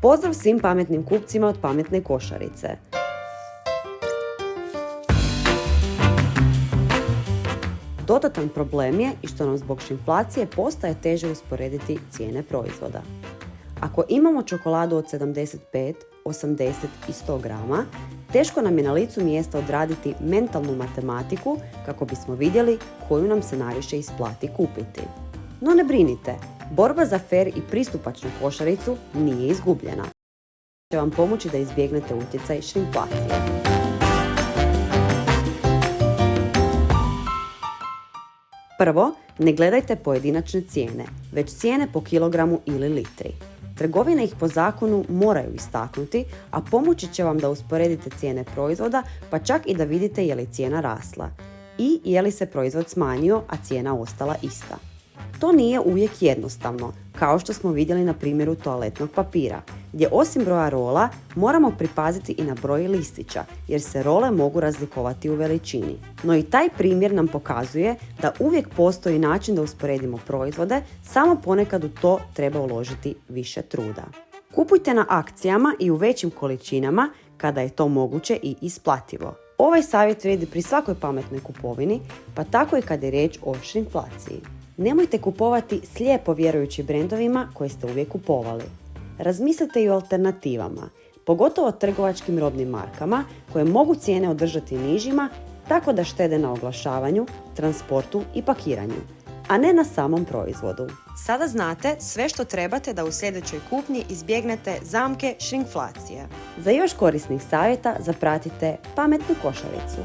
Pozdrav svim pametnim kupcima od Pametne košarice. Dodatan problem je i što nam zbog šinflacije postaje teže usporediti cijene proizvoda. Ako imamo čokoladu od 75, 80 i 100 grama, teško nam je na licu mjesta odraditi mentalnu matematiku kako bismo vidjeli koju nam se najviše isplati kupiti. No ne brinite, borba za fer i pristupačnu košaricu nije izgubljena. Će vam pomoći da izbjegnete utjecaj šinflacije. Prvo, ne gledajte pojedinačne cijene, već cijene po kilogramu ili litri. Trgovine ih po zakonu moraju istaknuti, a pomoći će vam da usporedite cijene proizvoda, pa čak i da vidite je li cijena rasla i je li se proizvod smanjio, a cijena ostala ista. To nije uvijek jednostavno, kao što smo vidjeli na primjeru toaletnog papira, gdje osim broja rola moramo pripaziti i na broj listića, jer se role mogu razlikovati u veličini. No i taj primjer nam pokazuje da uvijek postoji način da usporedimo proizvode, samo ponekad u to treba uložiti više truda. Kupujte na akcijama i u većim količinama kada je to moguće i isplativo. Ovaj savjet vrijedi pri svakoj pametnoj kupovini, pa tako i kad je riječ o šinflaciji. Nemojte kupovati slijepo vjerujući brendovima koje ste uvijek kupovali. Razmislite i o alternativama, pogotovo trgovačkim robnim markama koje mogu cijene održati nižima tako da štede na oglašavanju, transportu i pakiranju, a ne na samom proizvodu. Sada znate sve što trebate da u sljedećoj kupnji izbjegnete zamke šinflacije. Za još korisnih savjeta zapratite Pametnu košaricu.